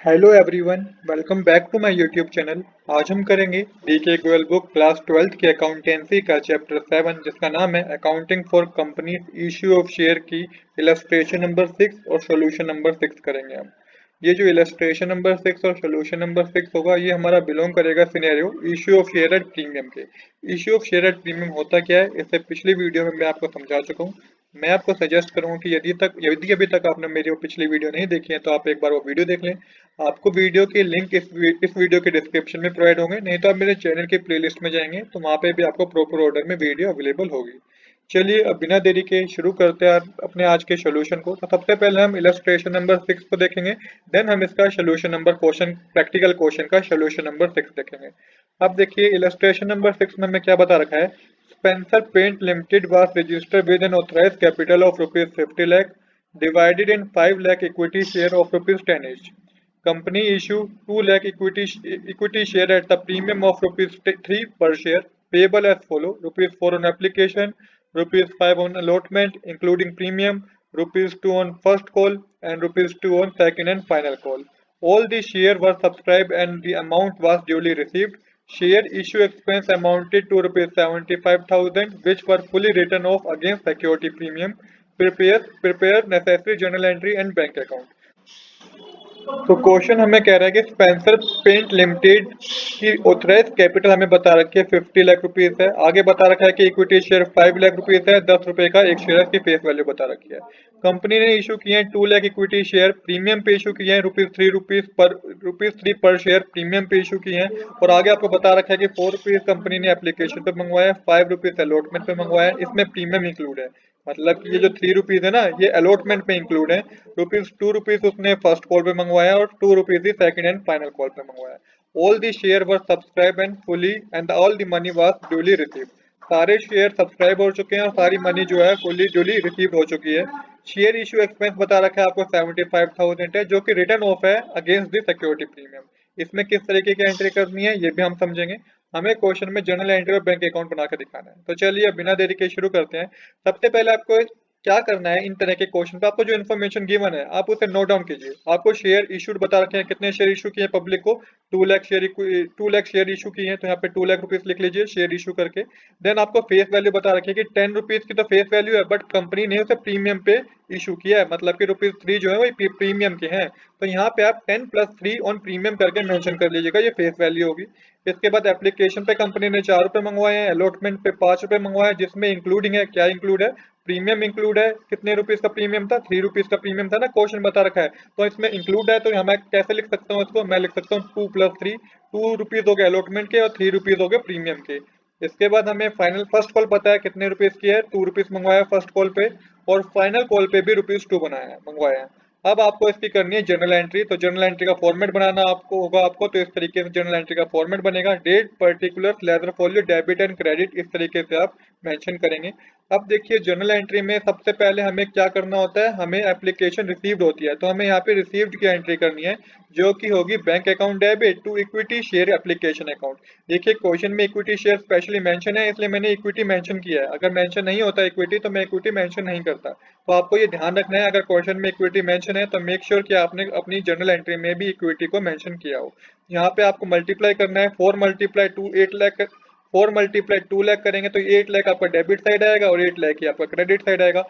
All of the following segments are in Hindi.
Hello everyone, welcome back to my YouTube channel. आज हम करेंगे DK Goyal book class 12th की अकाउंटेंसी का चैप्टर 7 जिसका नाम है accounting for companies issue of share की इलस्ट्रेशन नंबर 6 और सॉल्यूशन नंबर 6 करेंगे हम। ये जो इलस्ट्रेशन नंबर 6 और सॉल्यूशन नंबर 6 होगा ये हमारा बिलोंग करेगा scenario issue of share at premium के। Issue of share at premium होता क्या है, इससे पिछली वीडियो में मैं आपको समझा चुका हूँ। मैं आपको सजेस्ट करूंगा कि यदि अभी तक आपने मेरी वो पिछली वीडियो नहीं देखी है तो आप एक बार वो वीडियो देख लें। आपको वीडियो के लिंक इस वीडियो के डिस्क्रिप्शन में प्रोवाइड होंगे, नहीं तो आप मेरे चैनल के प्लेलिस्ट में जाएंगे तो वहाँ पे भी आपको प्रॉपर ऑर्डर में वीडियो अवेलेबल होगी। चलिए अब बिना देरी के शुरू करते हैं अपने आज के सोल्यूशन को। तो सबसे पहले हम इलस्ट्रेशन नंबर 6 को देखेंगे, देन हम इसका solution number question practical question का सोल्यूशन नंबर 6 देखेंगे। अब देखिए इलस्ट्रेशन नंबर 6 में हमें क्या बता रखा है। Spencer paint limited was registered with an authorised capital of rupees 50 lakh divided in 5 lakh equity share of rupees 10 each. Company issue 2 lakh equity share at the premium of rupees 3 per share, payable as follow: rupees 4 on application, rupees 5 on allotment including premium, rupees 2 on first call and rupees 2 on second and final call. All the shares were subscribed and the amount was duly received. Share issue expense amounted to rupees 75,000 which were fully written off against security premium. Prepare necessary journal entry and bank account. तो क्वेश्चन हमें कह रहा है कि स्पेंसर पेंट लिमिटेड की ऑथराइज कैपिटल हमें बता रखी है 50 लाख रुपीज है। आगे बता रखा है कि इक्विटी शेयर 5 लाख रुपीज है, 10 रुपए का एक शेयर की फेस वैल्यू बता रखी है। कंपनी ने इशू किए हैं 2 लाख इक्विटी शेयर, प्रीमियम पे इशू किए हैं रुपीज 3 पर शेयर प्रीमियम पे इशू किए हैं। और आगे आपको बता रखा है कि 4 रुपीज कंपनी ने एप्लीकेशन पे मंगवाया, 5 रुपीज अलॉटमेंट पे मंगवाया, इसमें प्रीमियम इंक्लूड है। मतलब कि ये जो 3 रुपीज है ना ये अलॉटमेंट पे इंक्लूड है। रुपीज 2 उसने फर्स्ट कॉल पे मंगवाया और 2 rupees he second and final call पे मंगवाया। All the share were subscribe and fully and all the money was duly receive. सारे शेयर सब्सक्राइब हो चुके हैं और सारी मनी जो है फुली ड्यूली रिसीव हो चुकी है। शेयर इशू एक्सपेंस बता रखा है आपको 75,000 है जो कि रिटर्न ऑफ है अगेंस्ट द सिक्योरिटी प्रीमियम। इसमें किस तरीके की एंट्री करनी है ये भी हम समझेंगे। हमें क्वेश्चन में जर्नल एंट्री और बैंक अकाउंट बना के दिखाना है। तो चलिए अब बिना देरी के शुरू करते हैं। सबसे पहले आपको क्या करना है, इन तरह के क्वेश्चन पे आपको जो इन्फॉर्मेशन गिवन है आप उसे नोट डाउन कीजिए। आपको शेयर इशूड बता रखे हैं, कितने शेयर इशू किए पब्लिक को 2 लाख शेयर इशू किए हैं, तो यहाँ पे 2 लाख रुपीज लिख लीजिए शेयर इशू करके। देन आपको फेस वैल्यू बता रखी है कि 10 रुपीज की तो फेस वैल्यू है, बट कंपनी ने उसे प्रीमियम पे इशू किया है, मतलब कि रुपीज 3 जो है वो प्रीमियम के हैं। तो यहाँ पे आप 10 प्लस 3 ऑन प्रीमियम करके मेंशन कर लीजिएगा, ये फेस वैल्यू होगी। इसके बाद एप्लीकेशन पे कंपनी ने 4 रुपए मंगवाए हैं, अलॉटमेंट पे 5 रुपए मंगवाए हैं, जिसमें इंक्लूडिंग है, क्या इंक्लूड है, प्रीमियम इंक्लूड है। कितने रुपीज का प्रीमियम था, 3 रुपीज का प्रीमियम था ना, क्वेश्चन बता रखा है। तो इसमें इंक्लूड है, तो यहाँ मैं कैसे लिख सकता हूँ इसको, मैं लिख सकता हूँ 2 प्लस 3। 2 रुपीज हो गए अलॉटमेंट के और 3 रुपीज हो गए प्रीमियम के। इसके बाद हमें फाइनल फर्स्ट कॉल पता है कितने रुपीज की है, 2 रुपीज मंगवाया फर्स्ट कॉल पे, और फाइनल कॉल पे भी रुपीज 2 बनाया है, मंगवाया है। अब आपको इसकी करनी है जर्नल एंट्री। तो जर्नल एंट्री का फॉर्मेट बनाना आपको होगा तो इस तरीके से जर्नल एंट्री का फॉर्मेट बनेगा। Date, particular, ledger folio, debit and credit, इस तरीके से आप मेंशन करेंगे। अब देखिए जर्नल एंट्री में सबसे पहले हमें क्या करना होता है, हमें एप्लीकेशन रिसीव्ड होती है तो हमें यहाँ पे रिसीव्ड की एंट्री करनी है, जो कि होगी bank account debit to equity share application account. देखिए क्वेश्चन में इक्विटी शेयर स्पेशली मेंशन है, इसलिए मैंने इक्विटी मेंशन किया है। अगर मेंशन नहीं होता इक्विटी तो मैं इक्विटी मेंशन नहीं करता। तो आपको ये ध्यान रखना है, अगर क्वेश्चन में इक्विटी मेंशन है तो मेक श्योर कि आपने अपनी जर्नल एंट्री में भी इक्विटी को मेंशन किया हो। यहाँ पे आपको मल्टीप्लाई करना है, 4 मल्टीप्लाई 2 लाख करेंगे तो 8 लाख आपका डेबिट साइड आएगा और 8 लाख ही आपका क्रेडिट साइड आएगा।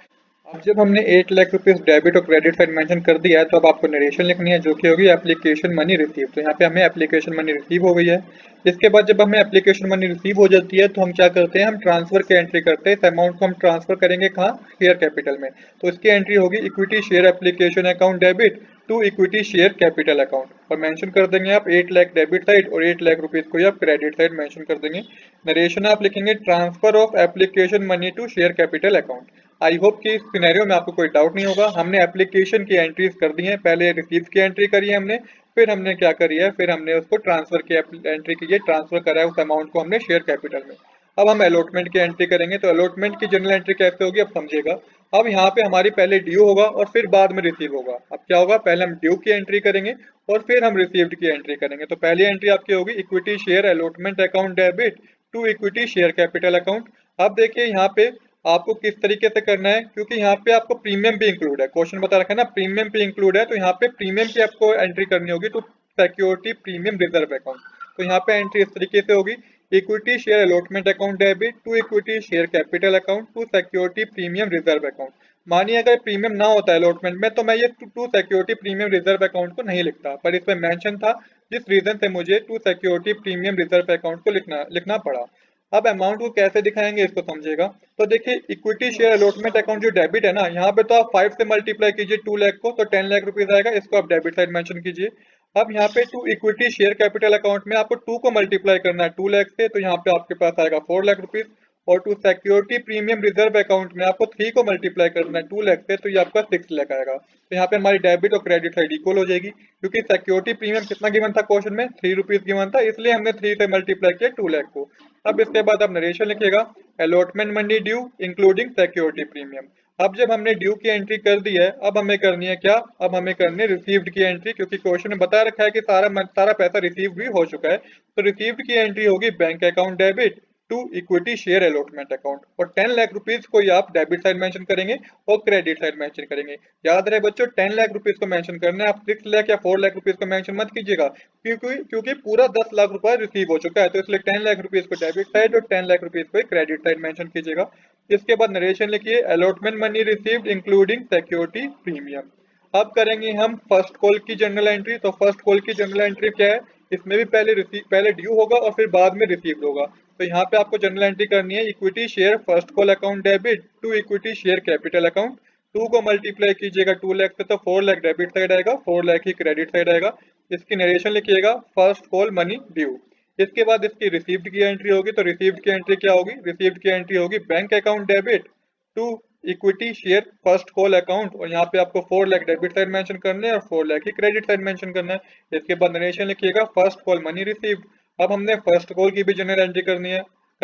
अब जब हमने 8 लाख रुपीज डेबिट और क्रेडिट साइड मेंशन कर दिया है तो अब आपको नरेशन लिखनी है, जो कि होगी एप्लीकेशन मनी रिसीव। तो यहाँ पे हमें एप्लीकेशन मनी रिसीव हो गई है। इसके बाद जब हमें एप्लीकेशन मनी रिसीव हो जाती है तो हम क्या करते हैं, हम ट्रांसफर की एंट्री करते हैं। इस अमाउंट को हम ट्रांसफर करेंगे कहाँ, शेयर कैपिटल में। तो इसकी एंट्री होगी equity share application account debit to equity share capital account, और मेंशन कर देंगे आप 8 लाख डेबिट साइड और 8 लाख रुपीज को ही आप क्रेडिट साइड मेंशन कर देंगे। नरेशन आप लिखेंगे transfer of application money to share capital account. I hope कि इस सिनेरियो में आपको कोई डाउट नहीं होगा। हमने एप्लीकेशन की एंट्रीज कर दी हैं, पहले रिसीव की एंट्री करी है हमने, फिर हमने क्या करी है, फिर हमने उसको ट्रांसफर की एंट्री की है, ट्रांसफर करा है उस अमाउंट को हमने शेयर कैपिटल में। अब हम अलॉटमेंट की एंट्री करेंगे, तो अलॉटमेंट की जनरल एंट्री कैसे होगी अब समझिएगा। अब यहाँ पे हमारी पहले ड्यू होगा और फिर बाद में रिसीव होगा। अब क्या होगा, पहले हम ड्यू की एंट्री करेंगे और फिर हम रिसीव्ड की एंट्री करेंगे। तो पहली एंट्री आपकी होगी equity share allotment account debit to equity share capital account. अब देखिए यहाँ पे आपको किस तरीके से करना है, क्योंकि यहाँ पे आपको प्रीमियम भी इंक्लूड है, क्वेश्चन बता रखा है ना प्रीमियम भी इंक्लूड है, तो यहाँ पे प्रीमियम की आपको एंट्री करनी होगी to security premium reserve account. तो यहाँ पे एंट्री इस तरीके से होगी, equity share allotment account debit to equity share capital account to security premium reserve account. मानिए अगर प्रीमियम ना होता है अलॉटमेंट में तो मैं ये to security premium reserve account को नहीं लिखता, पर इसमें मेंशन था जिस रीजन से मुझे to security premium reserve account को लिखना पड़ा। अब अमाउंट को कैसे दिखाएंगे इसको समझेगा। तो देखिए इक्विटी शेयर अलॉटमेंट अकाउंट जो डेबिट है ना, यहाँ पे तो आप 5 से मल्टीप्लाई कीजिए 2 लाख को, तो 10 लाख रुपीज आएगा, इसको आप डेबिट साइड मेंशन कीजिए। अब यहाँ पे to equity share capital account में आपको 2 को मल्टीप्लाई करना है 2 लाख से, तो यहाँ पे आपके पास आएगा 4 लाख रुपीज। और to security premium reserve account में आपको 3 को मल्टीप्लाई करना है 2 लाख से, तो ये आपका 6 लाख आएगा। तो यहाँ पे हमारी डेबिट और क्रेडिट साइड इक्वल हो जाएगी, क्योंकि सिक्योरिटी प्रीमियम कितना गिवन था क्वेश्चन में, 3 रुपीज गिवन था, इसलिए हमने 3 से मल्टीप्लाई किया 2 लाख को। अब इसके बाद आप नरेशन लिखिएगा, allotment money due including security premium. अब जब हमने ड्यू की एंट्री कर दी है, अब हमें करनी है क्या, अब हमें करनी है रिसीव्ड की एंट्री, क्योंकि क्वेश्चन में बता रखा है कि सारा पैसा रिसीव भी हो चुका है। तो रिसीव्ड की एंट्री होगी bank account debit to equity share allotment account, और 10 लाख रुपीज को ही आप डेबिट साइड मेंशन करेंगे और क्रेडिट साइड मेंशन करेंगे। याद रहे बच्चों 10 लाख रुपीज को मेंशन करना है, आप 6 लाख या 4 लाख रुपीज को मेंशन मत कीजिएगा, क्योंकि पूरा 10 लाख रुपए रिसीव हो चुका है, तो इसलिए 10 लाख रुपीज को डेबिट साइड और 10 लाख रुपीज को क्रेडिट साइड मेंशन कीजिएगा। इसके बाद नरेशन लिखिए, allotment money received including security premium. अब करेंगे हम फर्स्ट कॉल की जनरल एंट्री। तो फर्स्ट कॉल की जनरल एंट्री क्या है, इसमें भी पहले ड्यू होगा और फिर बाद में रिसीव्ड होगा। तो यहाँ पे आपको जनरल एंट्री करनी है, equity share first call account debit to equity share capital account. 2 को मल्टीप्लाई कीजिएगा 2 लाख से, तो 4 लाख डेबिट साइड आएगा, 4 लाख ही क्रेडिट साइड आएगा। इसकी नरेशन लिखिएगा, फर्स्ट कॉल मनी ड्यू। इसके बाद इसकी रिसीव्ड की एंट्री होगी, तो रिसीव्ड की एंट्री क्या होगी, रिसीव्ड की एंट्री होगी bank account debit to equity share first call account, और यहाँ पे आपको 4 लाख डेबिट साइड मेंशन करना है और 4 लाख ही क्रेडिट साइड मेंशन करना है। इसके बाद नरेशन लिखिएगा, फर्स्ट कॉल मनी रिसीव्ड। अब हमने फर्स्ट कॉल की भी जनरल एंट्री कर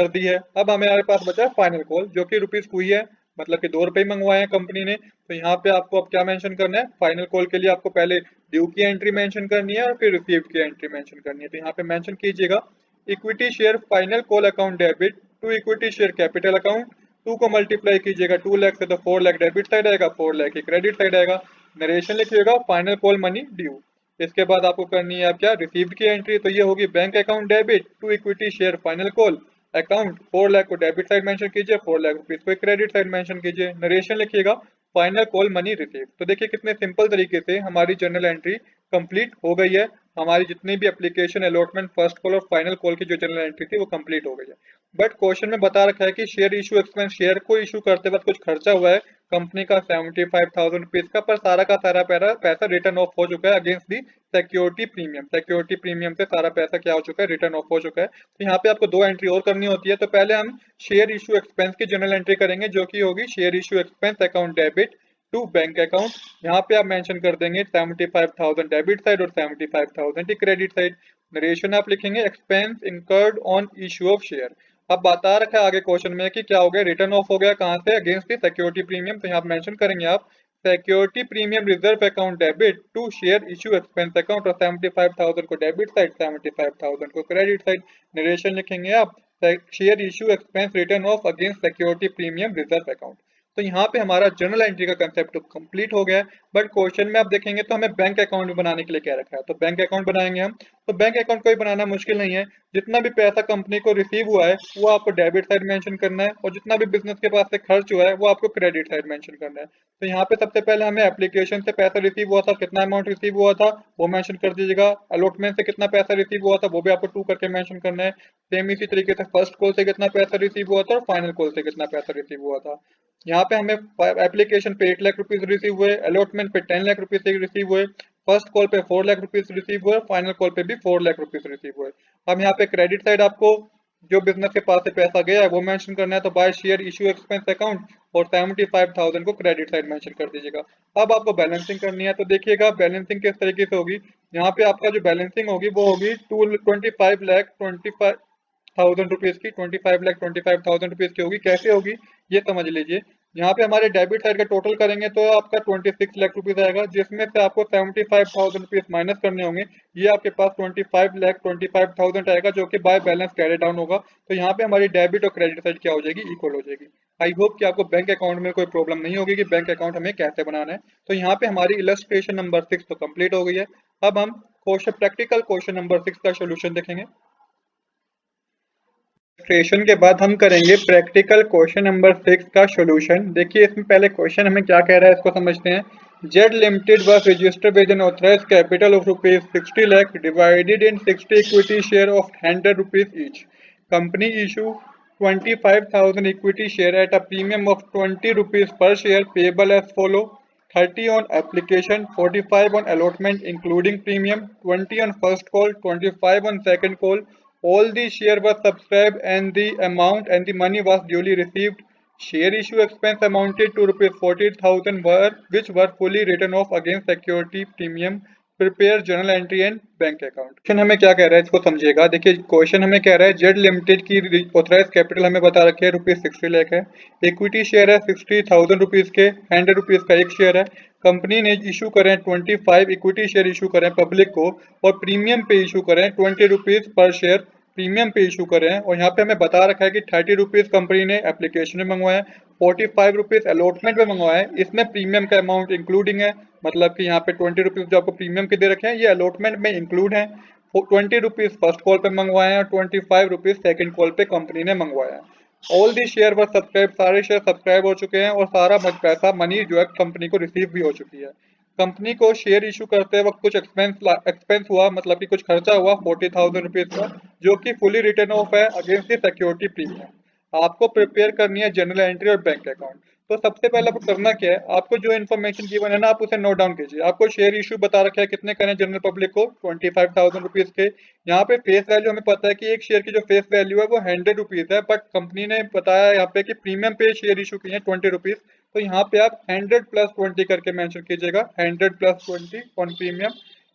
दी है। अब हमारे पास बचा है फाइनल कॉल, जो कि रुपीज हुई है, मतलब कि 2 रुपए मंगवाए हैं कंपनी ने। तो यहाँ पे आपको अब क्या मेंशन करना है, फाइनल कॉल के लिए आपको पहले ड्यू की एंट्री मेंशन करनी है और फिर रिसीव्ड की एंट्री मेंशन करनी है। तो यहाँ पे मेंशन कीजिएगा, equity share final call account debit to equity share capital account. 2 को मल्टीप्लाई कीजिएगा 2 लाख से, तो 4 लाख डेबिट साइड आएगा, 4 लाख ही क्रेडिट साइड आएगा। नरेशन लिखिएगा, फाइनल कॉल मनी ड्यू। इसके बाद आपको करनी है आप क्या, रिसीव्ड की एंट्री। तो ये होगी bank account debit to equity share final call account, 4 lakh को डेबिट साइड मेंशन कीजिए, 4 लाख रुपीज को क्रेडिट साइड मेंशन कीजिए। नरेशन लिखिएगा, फाइनल कॉल मनी रिसीव। तो देखिए कितने सिंपल तरीके से हमारी जनरल एंट्री कंप्लीट हो गई है। हमारी जितनी भी एप्लीकेशन अलॉटमेंट फर्स्ट कॉल और फाइनल कॉल की जो जनरल एंट्री थी वो कंप्लीट हो गई है। बट क्वेश्चन में बता रखा है कि शेयर इशू एक्सपेंस, शेयर को इशू करते वक्त कुछ खर्चा हुआ है कंपनी का 75,000 रुपीज का, पर सारा का सारा पैसा रिटर्न ऑफ हो चुका है against the security premium. Security premium से सारा पैसा क्या हो चुका है, रिटर्न ऑफ हो चुका है। तो यहाँ पे आपको 2 एंट्री और करनी होती है। तो पहले हम शेयर इशू एक्सपेंस की जनरल एंट्री करेंगे, जो कि होगी share issue expense account debit to bank account. यहाँ पे आप मेंशन कर देंगे 75,000 डेबिट साइड और 75,000 की क्रेडिट साइड। नरेशन आप लिखेंगे, expense incurred on issue of share. अब बता रखा है आगे क्वेश्चन में कि क्या हो गया, रिटर्न ऑफ हो गया कहाँ से, अगेंस्ट दी सिक्योरिटी प्रीमियम। तो यहाँ मेंशन करेंगे आप security premium reserve account debit to share issue expense account, और 75,000 को डेबिट साइड, 75,000 को क्रेडिट साइड। नरेशन लिखेंगे आप, share issue expense written off against security premium reserve account. तो यहाँ पे हमारा जर्नल एंट्री का कंसेप्ट तो कंप्लीट हो गया है। बट क्वेश्चन में आप देखेंगे तो हमें बैंक अकाउंट बनाने के लिए क्या रखा है। तो बैंक अकाउंट बनाएंगे हम। तो बैंक अकाउंट को भी बनाना मुश्किल नहीं है। जितना भी पैसा कंपनी को रिसीव हुआ है वो आपको डेबिट साइड मेंशन करना है, और जितना भी बिजनेस के पास से खर्च हुआ है वो आपको क्रेडिट साइड मेंशन करना है। तो यहाँ पे सबसे पहले हमें एप्लीकेशन से पैसा रिसीव हुआ था, कितना अमाउंट रिसीव हुआ था वो मेंशन कर दीजिएगा। अलॉटमेंट से कितना पैसा रिसीव हुआ था वो भी आपको 2 करके मेंशन करना है। सेम इसी तरीके से फर्स्ट कॉल से कितना पैसा रिसीव हुआ था और फाइनल कॉल से कितना पैसा रिसीव हुआ था। यहाँ पे हमें एप्लीकेशन पे 8 लाख रुपीज रिसीव हुए, अलॉटमेंट पे 10 लाख रुपीज रिसीव हुए, फर्स्ट कॉल पे 4 लाख रुपीज रिसीव हुए, फाइनल कॉल पे भी 4 लाख रुपीज रिसीव हुए। अब यहाँ पे क्रेडिट साइड आपको जो बिजनेस के पास से पैसा गया है वो मेंशन करना है। तो by share issue expense account, और 75,000 को क्रेडिट साइड मेंशन कर दीजिएगा। अब आपको बैलेंसिंग करनी है। तो देखिएगा बैलेंसिंग किस तरीके से होगी। यहाँ पे आपका जो बैलेंसिंग होगी वो होगी 25,25,000 रुपीज की, 25,25,000 रुपीज की होगी। कैसे होगी ये समझ लीजिए। यहाँ पे हमारे डेबिट साइड का टोटल करेंगे तो आपका 26 लाख रुपीज आएगा, जिसमें से आपको 75,000 रुपीज माइनस करने होंगे। ये आपके पास 25,25,000 आएगा, जो कि बाय बैलेंस कैरी डाउन होगा। तो यहाँ पे हमारी डेबिट और क्रेडिट साइड क्या हो जाएगी, इक्वल हो जाएगी। आई होप कि आपको बैंक अकाउंट में कोई प्रॉब्लम नहीं होगी कि बैंक अकाउंट हमें कैसे बनाना है। तो यहाँ पे हमारी इलस्ट्रेशन नंबर 6 तो कंप्लीट हो गई है। अब हम प्रैक्टिकल क्वेश्चन नंबर 6 का सोल्यूशन देखेंगे। इलस्ट्रेशन के बाद हम करेंगे प्रैक्टिकल क्वेश्चन नंबर 6 का सॉल्यूशन। देखिए इसमें पहले क्वेश्चन हमें क्या कह रहा है, इसको समझते हैं। Z limited was registered with an authorised capital of rupees 60 lakh divided in 60 equity share of 100 rupees each. Company issue 25,000 equity share at a premium of 20 rupees per share payable as follow: 30 on application, 45 on allotment including premium, 20 on first call, 25 on second call. All the share was subscribed and the amount and the money was duly received. Share issue expense amounted to rupees 40,000 which were fully written off against security premium. Prepare journal entry and bank account. Question हमें क्या कह रहा है, इसको समझिएगा। देखिए क्वेश्चन हमें कह रहा है जेड लिमिटेड की ऑथराइज कैपिटल हमें बता रखे है रुपीज 60 लाख है। इक्विटी शेयर है 60,000 रुपीज के, 100 रुपीज का एक शेयर है। कंपनी ने इशू करें 25 इक्विटी शेयर इशू करें पब्लिक को, और प्रीमियम पे इशू करें 20 रुपीज पर शेयर प्रीमियम पे इशू करें हैं। और यहाँ पे हमें बता रखा है कि 30 रुपीज कंपनी ने एप्लीकेशन में मंगवाया है, 45 रुपीज अलॉटमेंट में मंगवाया है। इसमें प्रीमियम का अमाउंट इंक्लूडिंग है, मतलब कि यहाँ पे 20 रुपीज जो आपको प्रीमियम के दे रखे हैं ये अलॉटमेंट में इंक्लूड है। 20 रुपीज फर्स्ट कॉल पे मंगवाए हैं और 25 रुपीज सेकेंड कॉल पे कंपनी ने मंगवाया है। All the share were subscribe, सारे शेयर सब्सक्राइब हो चुके हैं और सारा पैसा मनी जो है कंपनी को रिसीव भी हो चुकी है। कंपनी को शेयर इशू करते वक्त कुछ एक्सपेंस हुआ, मतलब कि कुछ खर्चा हुआ 40,000 रुपीज का, जो कि फुली रिटर्न ऑफ है अगेंस्ट द सिक्योरिटी प्रीमियम। आपको प्रिपेयर करनी है जनरल एंट्री और बैंक अकाउंट। तो सबसे पहले आपको करना क्या है, आपको जो इन्फॉर्मेशन गिवन है ना आप उसे नोट डाउन कीजिए। आपको शेयर इशू बता रखा है कितने करने जनरल पब्लिक को, 25,000 रुपीज के। यहाँ पे फेस वैल्यू हमें पता है कि एक शेयर की जो फेस वैल्यू है वो 100 रुपीज है, बट कंपनी ने बताया यहाँ पे कि प्रीमियम पे शेयर इशू किए हैं 20 रुपीज। तो यहाँ पे आप 100 प्लस 20 करके मेंशन कीजिएगा, 100 प्लस 20 ऑन प्रीमियम।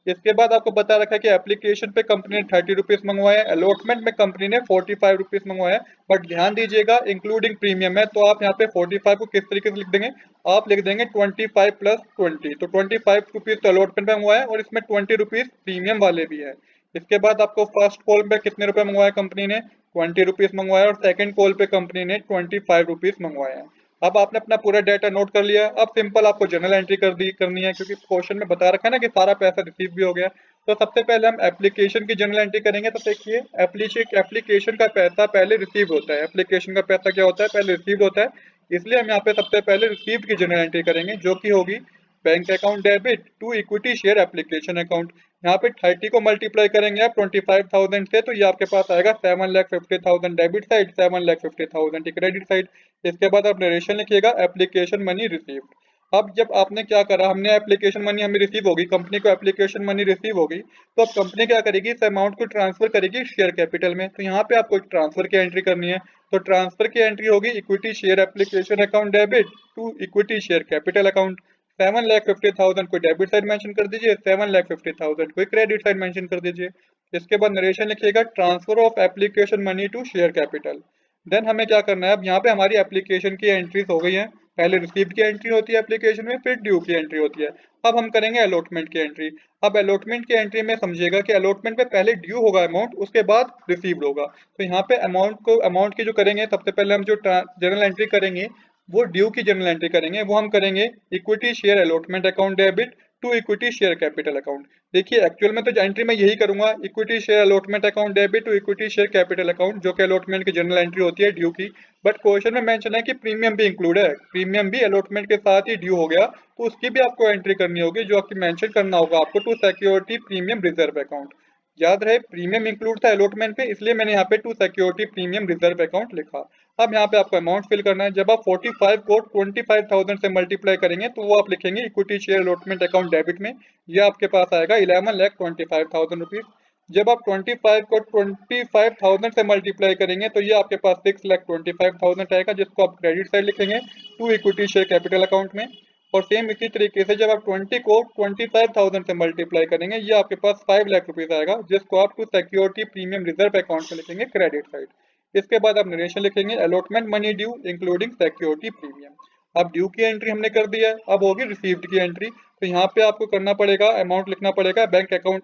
इसके बाद आपको बता रखा है कि एप्लीकेशन पे कंपनी ने 30 रुपीज मंगवाया, अलॉटमेंट में कंपनी ने 45 रुपीज मंगवाया। बट ध्यान दीजिएगा इंक्लूडिंग प्रीमियम है, तो आप यहाँ पे 45 को किस तरीके से लिख देंगे, आप लिख देंगे 25 प्लस 20। तो 25 रुपीज तो अलॉटमेंट में मंगवाया और इसमें 20 रुपीज प्रीमियम वाले भी है। इसके बाद आपको फर्स्ट कॉल पे कितने रुपए मंगवाया कंपनी ने, 20 रुपीज मंगवाया, और सेकंड कॉल पे कंपनी ने 25 रुपीज मंगवाया। अब आपने अपना पूरा डाटा नोट कर लिया। अब सिंपल आपको जर्नल एंट्री करनी है, क्योंकि क्वेश्चन में बता रखा है ना कि सारा पैसा रिसीव भी हो गया। तो सबसे पहले हम एप्लीकेशन की जर्नल एंट्री करेंगे। तो देखिए एप्लीकेशन का पैसा पहले रिसीव होता है, एप्लीकेशन का पैसा क्या होता है, पहले रिसीव होता है। इसलिए हम यहाँ पे सबसे पहले रिसीव्ड की जर्नल एंट्री करेंगे, जो कि होगी bank account debit to equity share application account. यहाँ पे 30 को मल्टीप्लाई करेंगे आप 25,000 से, तो ये आपके पास आएगा 7,50,000 डेबिट साइड, 7,50,000 की क्रेडिट साइड। इसके बाद आप नरेशन लिखिएगा एप्लीकेशन मनी रिसीव्ड। अब जब आपने क्या करा, हमने एप्लीकेशन मनी हमें रिसीव होगी, कंपनी को एप्लीकेशन मनी रिसीव होगी, तो अब कंपनी क्या करेगी, इस अमाउंट को ट्रांसफर करेगी शेयर कैपिटल में। तो यहाँ पे आपको ट्रांसफर की एंट्री करनी है। तो ट्रांसफर की एंट्री होगी equity share application account debit to equity share capital account. 7,50,000 को डेबिट साइड मेंशन कर दीजिए, 7,50,000 को क्रेडिट साइड मेंशन कर दीजिए। इसके बाद नरेशन लिखिएगा transfer of application money to share capital. Then हमें क्या करना है, अब यहाँ पे हमारी एप्लीकेशन की एंट्रीज हो गई हैं। पहले रिसीव्ड की एंट्री होती है एप्लीकेशन में, फिर ड्यू की एंट्री होती है। अब हम करेंगे अलॉटमेंट की एंट्री। अब अलॉटमेंट की एंट्री में समझिएगा कि अलॉटमेंट में पहले ड्यू होगा अमाउंट, उसके बाद रिसीव्ड होगा। तो यहाँ पे अमाउंट की जो करेंगे, सबसे पहले हम जो जर्नल एंट्री करेंगे वो ड्यू की जर्नल एंट्री करेंगे। वो हम करेंगे equity share allotment account debit to equity share capital account. देखिए एक्चुअल में तो एंट्री मैं यही करूंगा, equity share allotment account debit to equity share capital account, जो कि अलॉटमेंट की जनरल एंट्री होती है ड्यू की। बट क्वेश्चन में मेंशन है कि प्रीमियम भी इंक्लूड है, प्रीमियम भी अलॉटमेंट के साथ ही ड्यू हो गया, तो उसकी भी आपको एंट्री करनी होगी, जो आपकी मेंशन करना होगा आपको to security premium reserve account. याद रहे प्रीमियम इंक्लूड था अलॉटमेंट पे, इसलिए मैंने यहाँ पे to security premium reserve account लिखा। अब यहाँ पे आपको अमाउंट फिल करना है। जब आप 45 को 25,000 से मल्टीप्लाई करेंगे तो वो आप लिखेंगे equity share allotment account debit में, ये आपके पास आएगा 11,25,000 रुपीज। जब आप 25 को 25,000 से मल्टीप्लाई करेंगे तो ये आपके पास 6,25,000 आएगा, जिसको आप क्रेडिट साइड लिखेंगे to equity share capital account में। और सेम इसी तरीके से जब आप 20 को 25,000 से मल्टीप्लाई करेंगे, ये आपके पास 5 लाख रुपीज आएगा, जिसको आप to security premium reserve account में लिखेंगे क्रेडिट साइड। इसके बाद आप नरेशन लिखेंगे allotment money due including security premium. अब ड्यू की एंट्री हमने कर दिया है, अब होगी रिसीव्ड की एंट्री। तो यहाँ पे आपको करना पड़ेगा, अमाउंट लिखना पड़ेगा बैंक अकाउंट।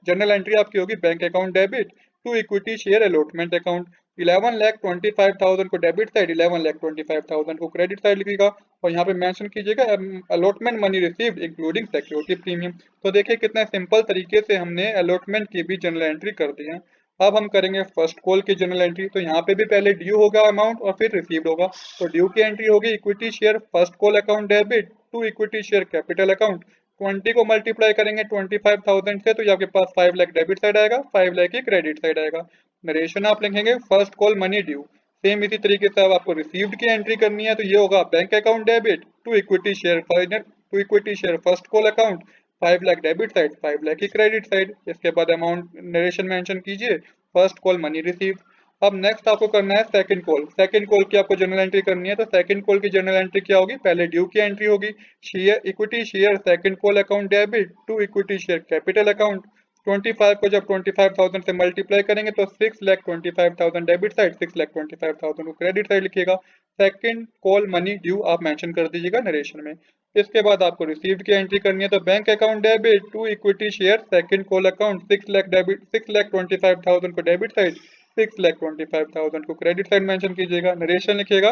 जनरल एंट्री आपकी होगी bank account debit to equity share allotment account. 11,25,000 को डेबिट साइड, 11,25,000 को क्रेडिट साइड लिखिएगा। और यहाँ पे मेंशन कीजिएगा allotment money received including security premium. तो देखिए कितना सिंपल तरीके से हमने अलॉटमेंट की भी जनरल एंट्री कर दी है। अब हम करेंगे फर्स्ट कॉल की जनरल एंट्री। तो यहाँ पे भी पहले ड्यू होगा अमाउंट और फिर रिसीव्ड होगा। तो ड्यू की एंट्री होगी equity share first call account debit to equity share capital account. 20 को मल्टीप्लाई करेंगे 25,000 से, तो ये आपके पास 5 लाख डेबिट साइड आएगा, 5 लाख ही क्रेडिट साइड आएगा। नरेशन आप लिखेंगे first call money due. Same इसी तरीके से अब आपको रिसीव्ड की एंट्री करनी है, तो ये होगा bank account debit to equity share final to equity share first call account, 5 lakh debit side, 5 lakh की क्रेडिट साइड। इसके बाद अमाउंट नरेशन मेंशन कीजिए, फर्स्ट कॉल मनी रिसीव। अब नेक्स्ट आपको करना है सेकंड कॉल। सेकंड कॉल की आपको जनरल एंट्री करनी है। तो सेकंड कॉल की जनरल एंट्री क्या होगी, पहले ड्यू की एंट्री होगी, share equity share second call account debit to equity share capital account. 25 को जब 25,000 से मल्टीप्लाई करेंगे तो 6,25,000 डेबिट साइड, 6,25,000 को क्रेडिट साइड लिखिएगा। सेकंड कॉल मनी ड्यू आप मेंशन कर दीजिएगा नरेशन में। इसके बाद आपको रिसीव्ड की एंट्री करनी है। तो bank account debit to equity share second call account 6 lakh debit, 6,25,000 को डेबिट साइड, 6,25,000 को क्रेडिट साइड मेंशन कीजिएगा, नरेशन लिखिएगा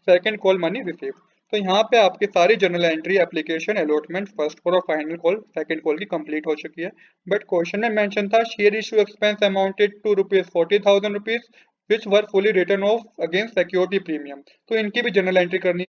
सेकंड कॉल मनी रिसीव। तो यहाँ पे आपकी सारी journal entry application allotment first call और फाइनल कॉल सेकंड कॉल की कंप्लीट हो चुकी है। बट क्वेश्चन में मेंशन था share issue expense amounted to ₹40,000 which were fully written off against security premium. तो इनकी भी जनरल एंट्री करनी।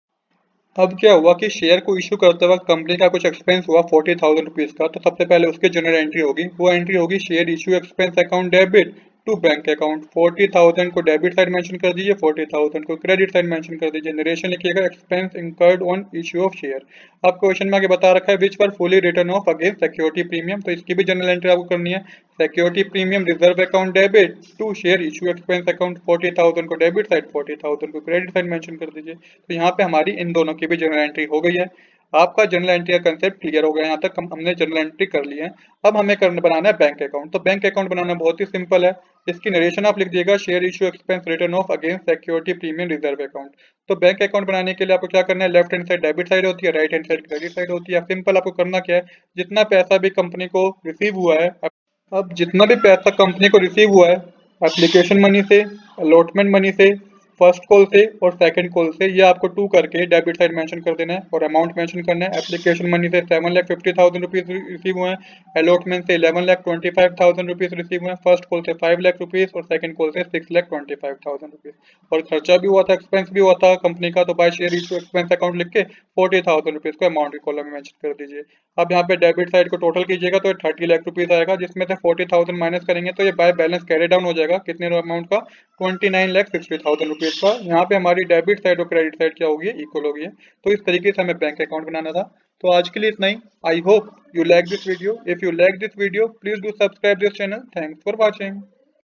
अब क्या हुआ कि शेयर को इशू करते वक्त कंपनी का कुछ एक्सपेंस हुआ ₹40,000 का। तो सबसे पहले उसकी जनरल एंट्री होगी, वो एंट्री होगी share issue expense account debit to bank account. 40,000 को डेबिट साइड मेंशन कर दीजिए, 40,000 को क्रेडिट साइड मेंशन कर दीजिए, नरेशन लिखिएगा expense incurred on issue of share. अब क्वेश्चन में आगे बता रखा है which were fully written off against security premium. तो इसकी भी जनरल एंट्री आपको करनी है। Security premium reserve account debit to share issue expense account, 40,000 को डेबिट साइड, 40,000 को क्रेडिट साइड मेंशन कर दीजिए। तो यहाँ पे हमारी इन दोनों की भी जनरल एंट्री हो गई है। आपका जनरल एंट्री का कंसेप्ट क्लियर हो गया, यहाँ तक हमने जनरल एंट्री कर ली है। अब हमें करना बनाना है बैंक अकाउंट। तो बैंक अकाउंट बनाना बहुत ही सिंपल है। इसकी नरेशन आप लिख दिएगा share issue expense written off against security premium reserve account. तो बैंक अकाउंट बनाने के लिए आपको क्या करना है, left hand side debit side होती है, right hand side credit side होती है। सिंपल आपको करना क्या है, जितना पैसा भी कंपनी को रिसीव हुआ है, अब जितना भी पैसा कंपनी को रिसीव हुआ है एप्लीकेशन मनी से, अलॉटमेंट मनी से, फर्स्ट कॉल से और सेकंड कॉल से, ये आपको टू करके डेबिट साइड मेंशन कर देना है और अमाउंट मेंशन करना है। एप्लीकेशन मनी से 7,50,000 रिसीव हुए हैं, अलॉटमेंट से 11,25,000 रिसीव हुए हैं, फर्स्ट कॉल से 5 लाख रुपीज और सेकंड कॉल से 6,25,000 और खर्चा भी हुआ था, एक्सपेंस भी हुआ था कंपनी का। तो by share issue expense account लिख के 40,000 को अमाउंट के कॉलम में मेंशन कर दीजिए। अब यहाँ पे डेबिट साइड को टोटल कीजिएगा तो 30 लाख रुपीज आएगा, जिसमें से 40,000 माइनस करेंगे तो ये बाय बैलेंस कैरी डाउन हो जाएगा कितने अमाउंट का, 29,60,000 का। यहाँ पे हमारी डेबिट साइड और क्रेडिट साइड क्या होगी, इक्वल होगी है। तो इस तरीके से हमें बैंक अकाउंट बनाना था। तो आज के लिए इतना ही। I hope you like this video. If you like this video please do subscribe this channel. Thanks for watching.